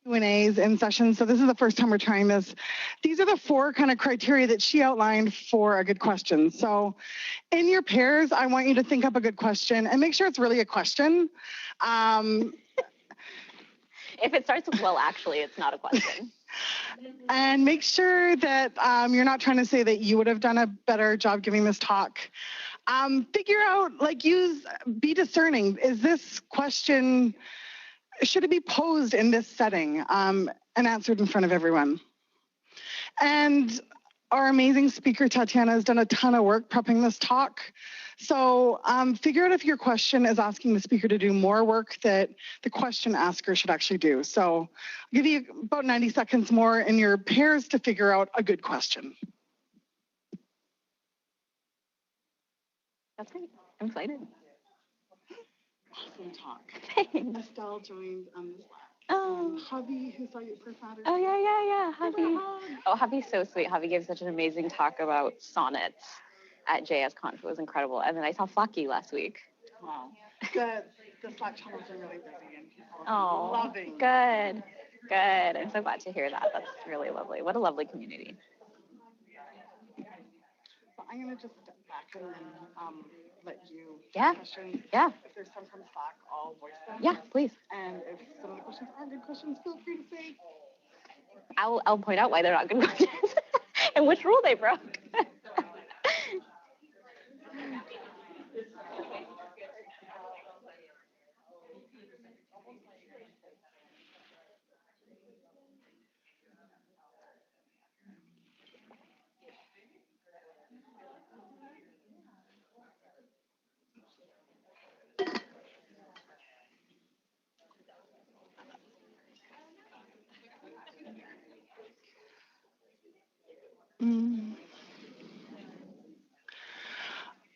Speaker 2: Q&As in sessions. So this is the first time we're trying this. These are the 4 kind of criteria that she outlined for a good question. So in your pairs, I want you to think up a good question and make sure it's really a question.
Speaker 1: If it starts with, well, actually, it's not a question.
Speaker 2: And make sure that you're not trying to say that you would have done a better job giving this talk. Figure out, be discerning. Is this question, should it be posed in this setting and answered in front of everyone? And our amazing speaker, Tatiana, has done a ton of work prepping this talk. So figure out if your question is asking the speaker to do more work that the question asker should actually do. So I'll give you about 90 seconds more in your pairs to figure out a good question.
Speaker 1: That's great. I'm excited.
Speaker 2: Awesome talk.
Speaker 1: Thanks.
Speaker 2: Estelle joined on this. Javi, who saw you for Saturday.
Speaker 1: Oh, yeah. Javi. Oh, Javi's so sweet. Javi gave such an amazing talk about sonnets at JSConf. It was incredible. And then I saw Flocky last week.
Speaker 2: Wow. The Slack channels are really busy and people
Speaker 1: are
Speaker 2: loving.
Speaker 1: Good. I'm so glad to hear that. That's really lovely. What a lovely community.
Speaker 2: So I'm going to just step back and let you questions.
Speaker 1: Yeah.
Speaker 2: If there's some from Slack, I'll voice them.
Speaker 1: Yeah, please.
Speaker 2: And if some of the questions aren't good questions, feel free to say.
Speaker 1: I'll point out why they're not good questions and which rule they broke.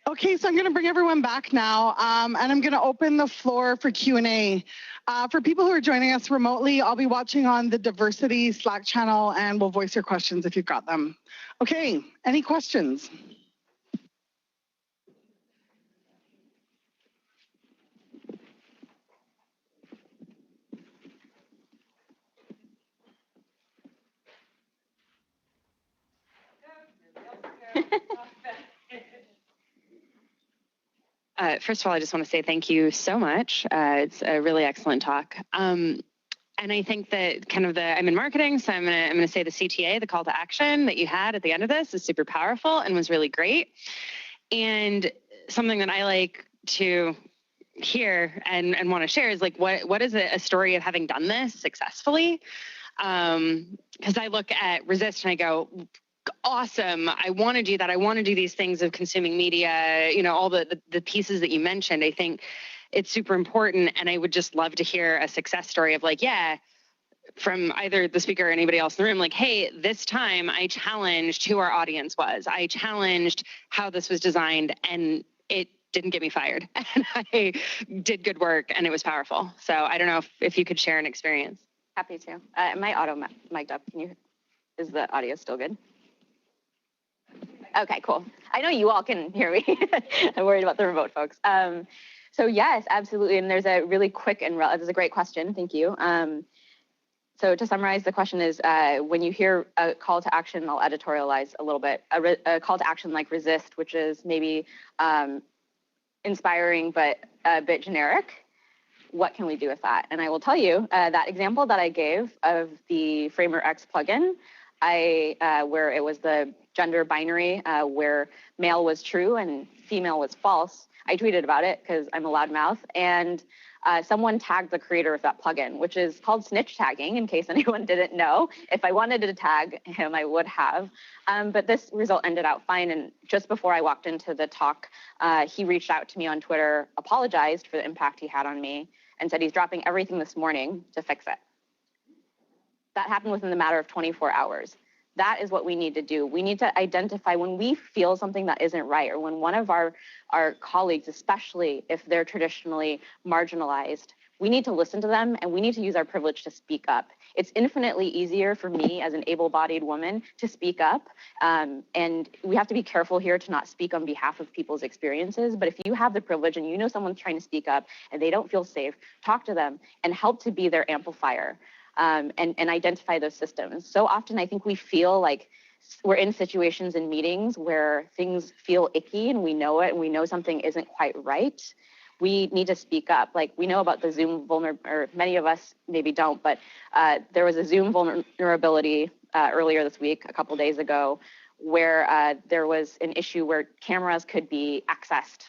Speaker 2: Okay, so I'm going to bring everyone back now, and I'm going to open the floor for Q&A. For people who are joining us remotely, I'll be watching on the diversity Slack channel, and we'll voice your questions if you've got them. Okay, any questions?
Speaker 4: First of all, I just want to say thank you so much. It's a really excellent talk. And I think that I'm in marketing, so I'm gonna say the CTA, the call to action that you had at the end of this is super powerful and was really great. And something that I like to hear and want to share is what is a story of having done this successfully? Because I look at Resist and I go, awesome, I want to do that. I want to do these things of consuming media, all the pieces that you mentioned. I think it's super important. And I would just love to hear a success story of from either the speaker or anybody else in the room, hey, this time I challenged who our audience was. I challenged how this was designed and it didn't get me fired. And I did good work and it was powerful. So I don't know if you could share an experience.
Speaker 1: Happy to. My auto mic'd up. Is the audio still good? Okay, cool. I know you all can hear me. I'm worried about the remote folks. So yes, absolutely. And there's a really quick and there's a great question. Thank you. So to summarize, the question is, when you hear a call to action, I'll editorialize a little bit, a call to action like resist, which is maybe inspiring but a bit generic. What can we do with that? And I will tell you that example that I gave of the Framer X plugin, where it was the gender binary, where male was true and female was false. I tweeted about it because I'm a loudmouth, and someone tagged the creator of that plugin, which is called snitch tagging, in case anyone didn't know. If I wanted to tag him, I would have. But this result ended out fine, and just before I walked into the talk, he reached out to me on Twitter, apologized for the impact he had on me, and said he's dropping everything this morning to fix it. That happened within the matter of 24 hours. That is what we need to do. We need to identify when we feel something that isn't right, or when one of our colleagues, especially if they're traditionally marginalized, we need to listen to them and we need to use our privilege to speak up. It's infinitely easier for me as an able-bodied woman to speak up. And we have to be careful here to not speak on behalf of people's experiences. But if you have the privilege and you know someone's trying to speak up and they don't feel safe, talk to them and help to be their amplifier. and identify those systems. So often I think we feel like we're in situations in meetings where things feel icky and we know it and we know something isn't quite right. We need to speak up. Like, we know about the Zoom vulnerability, or many of us maybe don't, but there was a Zoom vulnerability earlier this week, a couple days ago, where there was an issue where cameras could be accessed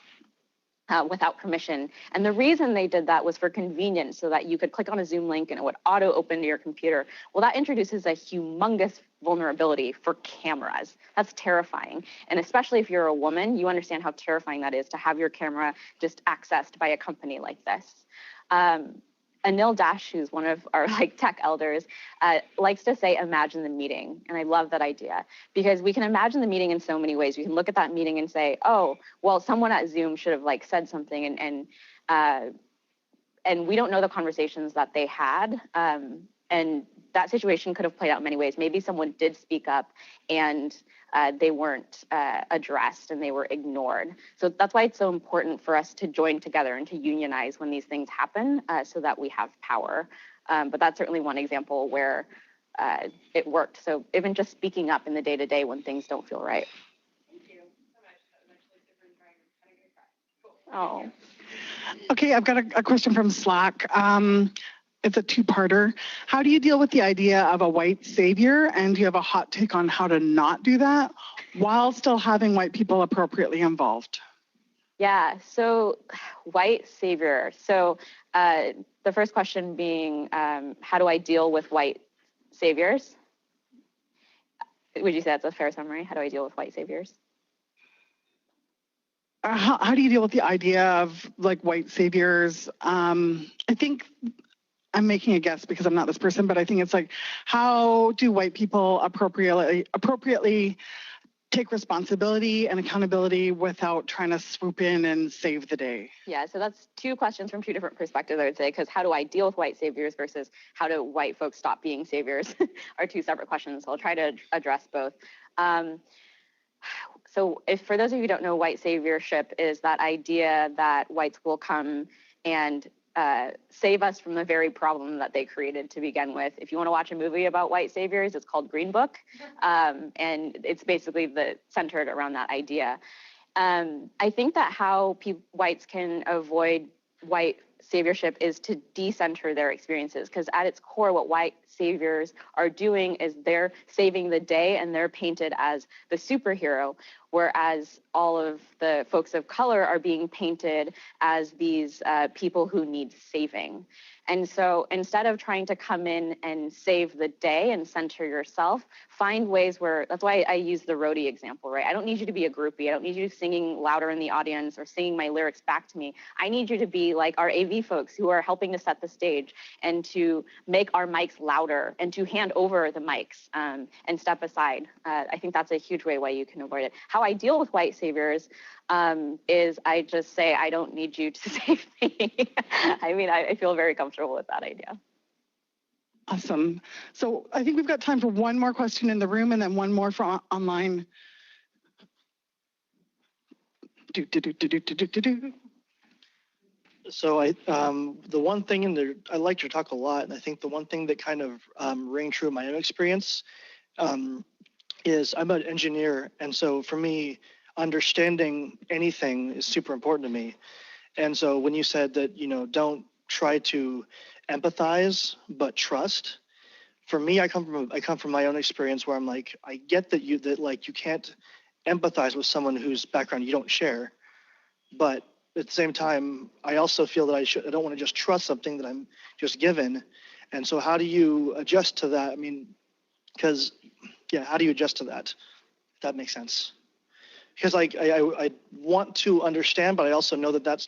Speaker 1: without permission. And the reason they did that was for convenience, so that you could click on a Zoom link and it would auto open to your computer. Well, that introduces a humongous vulnerability for cameras. That's terrifying. And especially if you're a woman, you understand how terrifying that is to have your camera just accessed by a company like this. Anil Dash, who's one of our tech elders, likes to say, imagine the meeting. And I love that idea, because we can imagine the meeting in so many ways. We can look at that meeting and say, oh, well, someone at Zoom should have said something, and we don't know the conversations that they had. And that situation could have played out in many ways. Maybe someone did speak up and they weren't addressed and they were ignored. So that's why it's so important for us to join together and to unionize when these things happen, so that we have power. But that's certainly one example where it worked. So even just speaking up in the day-to-day when things don't feel right.
Speaker 4: Thank you so much. That was actually super inspiring.
Speaker 2: Oh. Okay, I've got a question from Slack. It's a two-parter. How do you deal with the idea of a white savior? And do you have a hot take on how to not do that while still having white people appropriately involved?
Speaker 1: Yeah, so white savior. So the first question being, how do I deal with white saviors? Would you say that's a fair summary? How do I deal with white saviors?
Speaker 2: How do you deal with the idea of white saviors? I think I'm making a guess because I'm not this person, but I think it's how do white people appropriately take responsibility and accountability without trying to swoop in and save the day?
Speaker 1: Yeah, so that's two questions from two different perspectives, I would say, because how do I deal with white saviors versus how do white folks stop being saviors are two separate questions. So I'll try to address both. So if for those of you who don't know, white saviorship is that idea that whites will come and save us from the very problem that they created to begin with. If you want to watch a movie about white saviors, it's called Green Book, and it's basically centered around that idea. I think that how whites can avoid white saviorship is to decenter their experiences, because at its core, what white saviors are doing is they're saving the day and they're painted as the superhero, whereas all of the folks of color are being painted as these people who need saving. And so instead of trying to come in and save the day and center yourself, find ways where, that's why I use the roadie example, right? I don't need you to be a groupie. I don't need you singing louder in the audience or singing my lyrics back to me. I need you to be like our AV folks who are helping to set the stage and to make our mics louder and to hand over the mics and step aside. I think that's a huge way you can avoid it. How I deal with white saviors is I just say, I don't need you to save me. I mean, I feel very comfortable with that idea.
Speaker 2: Awesome. So I think we've got time for one more question in the room and then one more from online.
Speaker 5: So the one thing in there, I liked your talk a lot, and I think the one thing that kind of rang true in my own experience is I'm an engineer, and so for me, understanding anything is super important to me. And so when you said that, don't try to empathize, but trust. For me, I come from my own experience where I'm like, I get that you can't empathize with someone whose background you don't share, but at the same time, I also feel that I don't want to just trust something that I'm just given. And so how do you adjust to that? I mean, how do you adjust to that? If that makes sense. Because I want to understand, but I also know that that's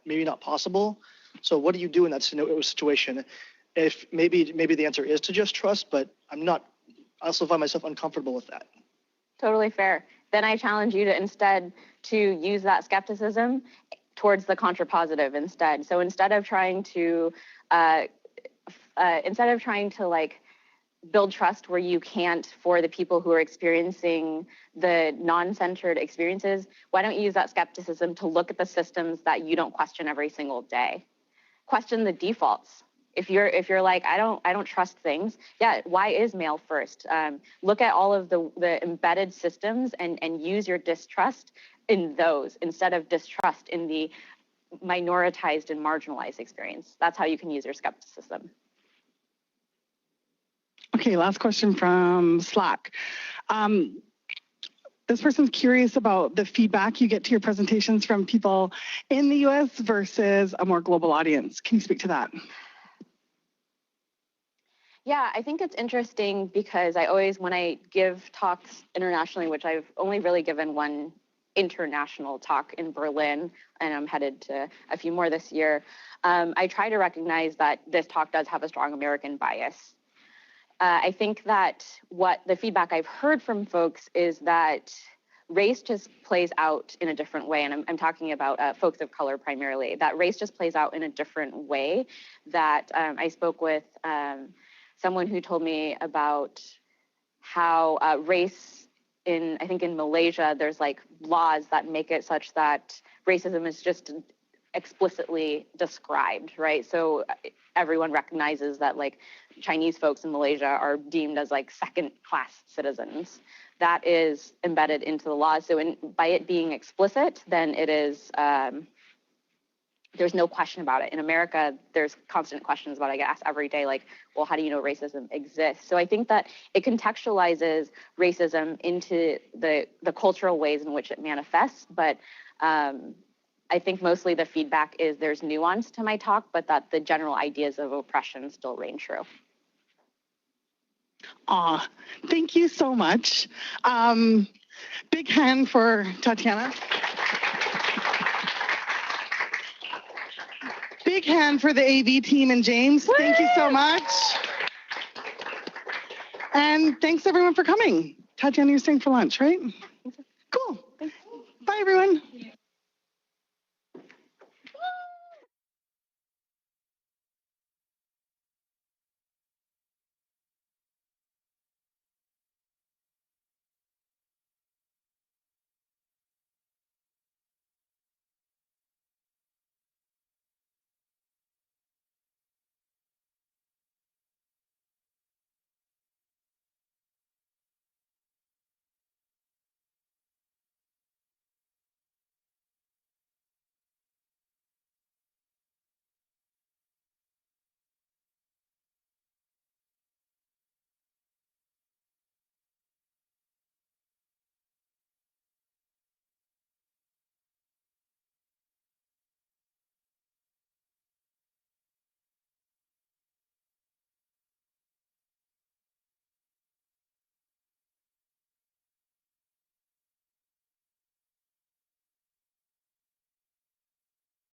Speaker 5: maybe not possible. So what do you do in that situation? If maybe the answer is to just trust, but I also find myself uncomfortable with that.
Speaker 1: Totally fair. Then I challenge you to instead to use that skepticism towards the contrapositive instead. So instead of trying to build trust where you can't for the people who are experiencing the non-centered experiences, why don't you use that skepticism to look at the systems that you don't question every single day? Question the defaults. If you're like, I don't trust things, yeah, why is mail first? Look at all of the embedded systems and use your distrust in those instead of distrust in the minoritized and marginalized experience. That's how you can use your skepticism.
Speaker 2: Okay, last question from Slack. This person's curious about the feedback you get to your presentations from people in the US versus a more global audience. Can you speak to that?
Speaker 1: Yeah, I think it's interesting because I always, when I give talks internationally, which I've only really given one international talk in Berlin, and I'm headed to a few more this year, I try to recognize that this talk does have a strong American bias. I think that what the feedback I've heard from folks is that race just plays out in a different way, and I'm talking about folks of color primarily, that race just plays out in a different way. That I spoke with someone who told me about how race I think in Malaysia, there's like laws that make it such that racism is just explicitly described, right? So everyone recognizes that like Chinese folks in Malaysia are deemed as like second-class citizens. That is embedded into the law. So by it being explicit, then it is, there's no question about it. In America, there's constant questions about it. I get asked every day, like, well, how do you know racism exists? So I think that it contextualizes racism into the cultural ways in which it manifests. But I think mostly the feedback is there's nuance to my talk, but that the general ideas of oppression still reign true.
Speaker 2: Aw, thank you so much. Big hand for Tatiana. Big hand for the AV team and James. Woo! Thank you so much. And thanks everyone for coming. Tatiana, you're staying for lunch, right? Cool. Bye everyone.